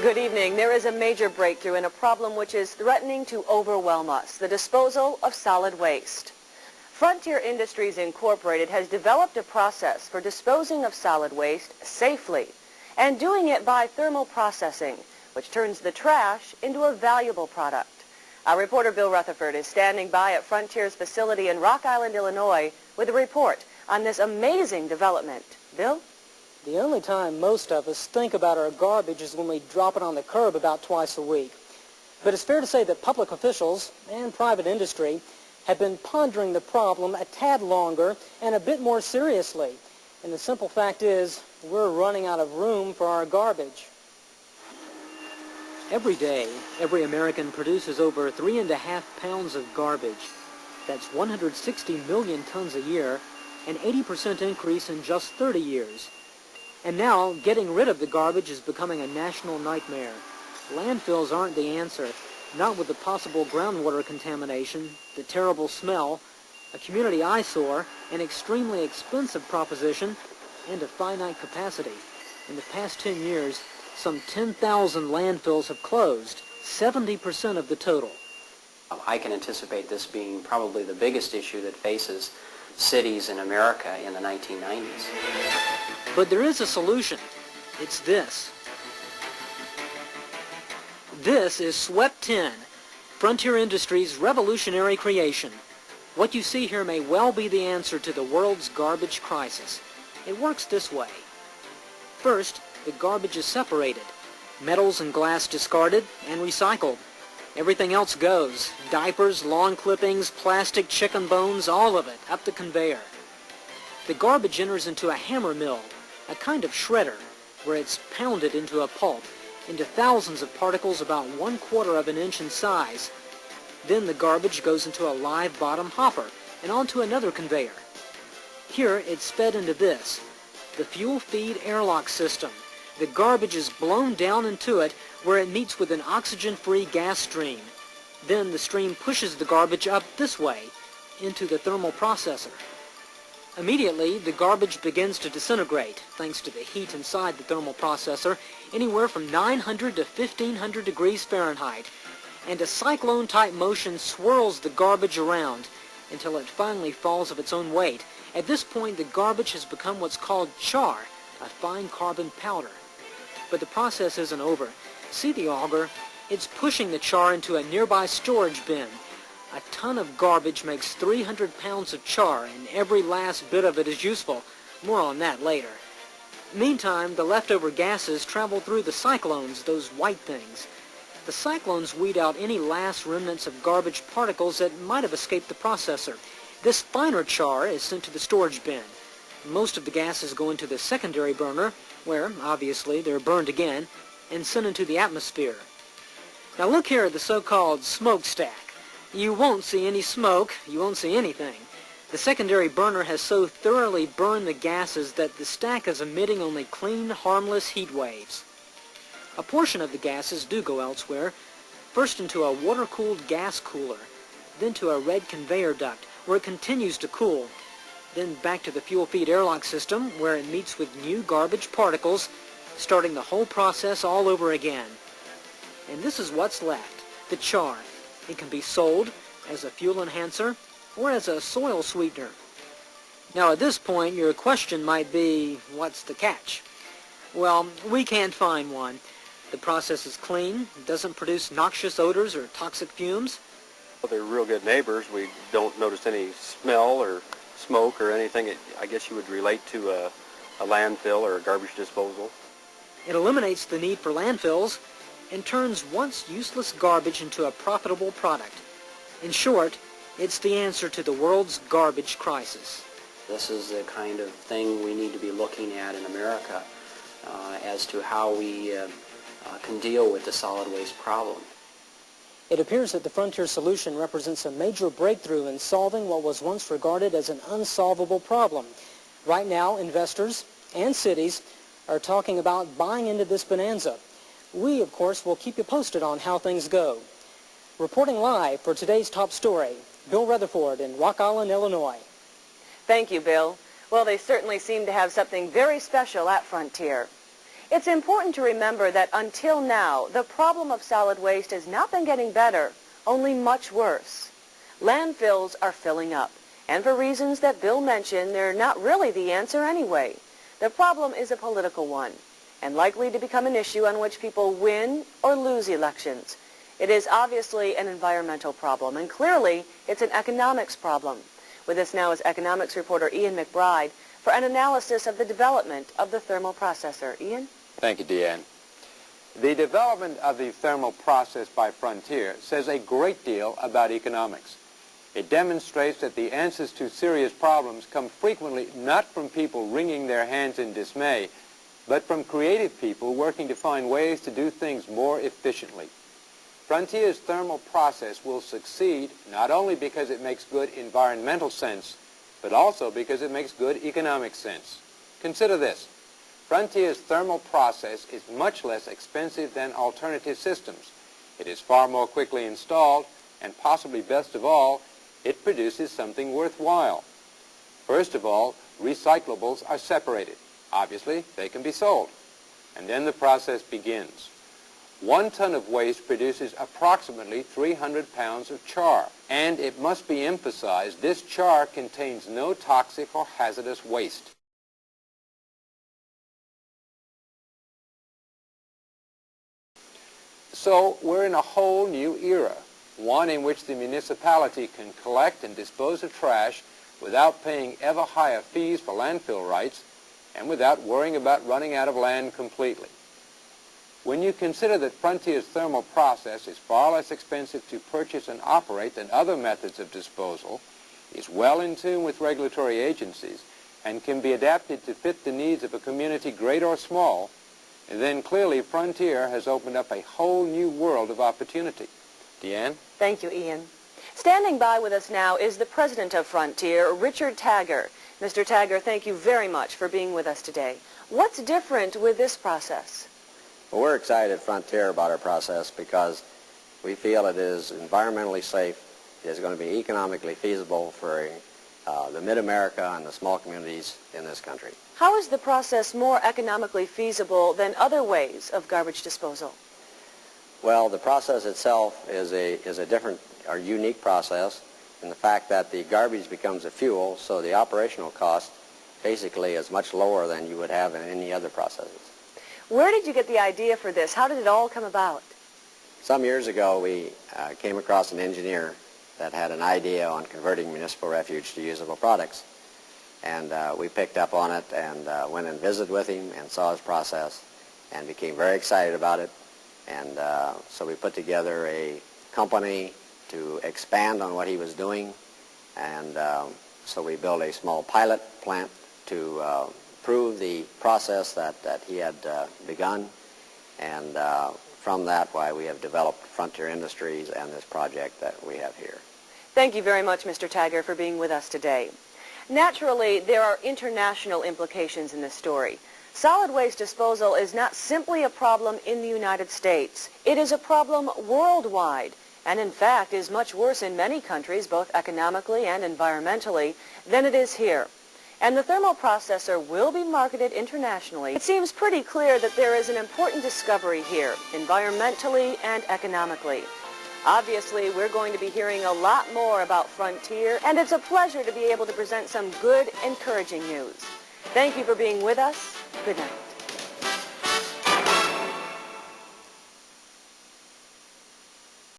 Good evening. There is a major breakthrough in a problem which is threatening to overwhelm us, the disposal of solid waste. Frontier Industries Incorporated has developed a process for disposing of solid waste safely and doing it by thermal processing, which turns the trash into a valuable product. Our reporter Bill Rutherford is standing by at Frontier's facility in Rock Island, Illinois, with a report on this amazing development. Bill? The only time most of us think about our garbage is when we drop it on the curb about twice a week. But it's fair to say that public officials and private industry have been pondering the problem a tad longer and a bit more seriously. And the simple fact is, we're running out of room for our garbage. Every day, every American produces over 3.5 pounds of garbage. That's 160 million tons a year, an 80% increase in just 30 years. And now, getting rid of the garbage is becoming a national nightmare. Landfills aren't the answer, not with the possible groundwater contamination, the terrible smell, a community eyesore, an extremely expensive proposition, and a finite capacity. In the past 10 years, some 10,000 landfills have closed, 70% of the total. I can anticipate this being probably the biggest issue that faces cities in America in the 1990s. But there is a solution. It's this. This is SWEP 10, Frontier Industries' revolutionary creation. What you see here may well be the answer to the world's garbage crisis. It works this way. First, the garbage is separated. Metals and glass discarded and recycled. Everything else goes. Diapers, lawn clippings, plastic, chicken bones, all of it, up the conveyor. The garbage enters into a hammer mill, a kind of shredder, where it's pounded into a pulp, into thousands of particles about 1/4 of an inch in size. Then the garbage goes into a live bottom hopper and onto another conveyor. Here it's fed into this, the fuel feed airlock system. The garbage is blown down into it where it meets with an oxygen-free gas stream. Then the stream pushes the garbage up this way into the thermal processor. Immediately, the garbage begins to disintegrate, thanks to the heat inside the thermal processor, anywhere from 900 to 1500 degrees Fahrenheit, and a cyclone-type motion swirls the garbage around until it finally falls of its own weight. At this point, the garbage has become what's called char, a fine carbon powder. But the process isn't over. See the auger? It's pushing the char into a nearby storage bin. A ton of garbage makes 300 pounds of char, and every last bit of it is useful. More on that later. Meantime, the leftover gases travel through the cyclones, those white things. The cyclones weed out any last remnants of garbage particles that might have escaped the processor. This finer char is sent to the storage bin. Most of the gases go into the secondary burner, where, obviously, they're burned again, and sent into the atmosphere. Now look here at the so-called smokestack. You won't see any smoke, you won't see anything. The secondary burner has so thoroughly burned the gases that the stack is emitting only clean, harmless heat waves. A portion of the gases do go elsewhere, first into a water-cooled gas cooler, then to a red conveyor duct, where it continues to cool, then back to the fuel feed airlock system, where it meets with new garbage particles, starting the whole process all over again. And this is what's left, the char. It can be sold as a fuel enhancer or as a soil sweetener. Now at this point, your question might be, what's the catch? Well, we can't find one. The process is clean, doesn't produce noxious odors or toxic fumes. Well, they're real good neighbors. We don't notice any smell or smoke or anything. I guess you would relate to a landfill or a garbage disposal. It eliminates the need for landfills and turns once useless garbage into a profitable product. In short, it's the answer to the world's garbage crisis. This is the kind of thing we need to be looking at in America as to how we can deal with the solid waste problem. It appears that the Frontier solution represents a major breakthrough in solving what was once regarded as an unsolvable problem. Right now, investors and cities are talking about buying into this bonanza. We, of course, will keep you posted on how things go. Reporting live for today's top story, Bill Rutherford in Rock Island, Illinois. Thank you, Bill. Well, they certainly seem to have something very special at Frontier. It's important to remember that until now, the problem of solid waste has not been getting better, only much worse. Landfills are filling up, and for reasons that Bill mentioned, they're not really the answer anyway. The problem is a political one, and likely to become an issue on which people win or lose elections. It is obviously an environmental problem, and clearly it's an economics problem. With us now is economics reporter Ian McBride for an analysis of the development of the thermal processor. Ian? Thank you, Deanne. The development of the thermal process by Frontier says a great deal about economics. It demonstrates that the answers to serious problems come frequently not from people wringing their hands in dismay, but from creative people working to find ways to do things more efficiently. Frontier's thermal process will succeed not only because it makes good environmental sense, but also because it makes good economic sense. Consider this. Frontier's thermal process is much less expensive than alternative systems. It is far more quickly installed, and possibly best of all, it produces something worthwhile. First of all, recyclables are separated. Obviously, they can be sold. And then the process begins. 1 ton of waste produces approximately 300 pounds of char. And it must be emphasized, this char contains no toxic or hazardous waste. So we're in a whole new era, one in which the municipality can collect and dispose of trash without paying ever higher fees for landfill rights and without worrying about running out of land completely. When you consider that Frontier's thermal process is far less expensive to purchase and operate than other methods of disposal, is well in tune with regulatory agencies, and can be adapted to fit the needs of a community great or small, then clearly Frontier has opened up a whole new world of opportunity. Deanne? Thank you, Ian. Standing by with us now is the president of Frontier, Richard Tagger. Mr. Tagger, thank you very much for being with us today. What's different with this process? Well, we're excited at Frontier about our process because we feel it is environmentally safe, it is going to be economically feasible for the mid-America and the small communities in this country. How is the process more economically feasible than other ways of garbage disposal? Well, the process itself is a different or unique process in the fact that the garbage becomes a fuel, so the operational cost basically is much lower than you would have in any other processes. Where did you get the idea for this? How did it all come about? Some years ago, we came across an engineer that had an idea on converting municipal refuge to usable products. And we picked up on it and went and visited with him and saw his process and became very excited about it. And so we put together a company to expand on what he was doing. And so we built a small pilot plant to prove the process that he had begun. And from that, why we have developed Frontier Industries and this project that we have here. Thank you very much, Mr. Tagger, for being with us today. Naturally, there are international implications in this story. Solid waste disposal is not simply a problem in the United States. It is a problem worldwide, and in fact is much worse in many countries, both economically and environmentally, than it is here. And the thermal processor will be marketed internationally. It seems pretty clear that there is an important discovery here, environmentally and economically. Obviously, we're going to be hearing a lot more about Frontier, and it's a pleasure to be able to present some good, encouraging news. Thank you for being with us. Good night.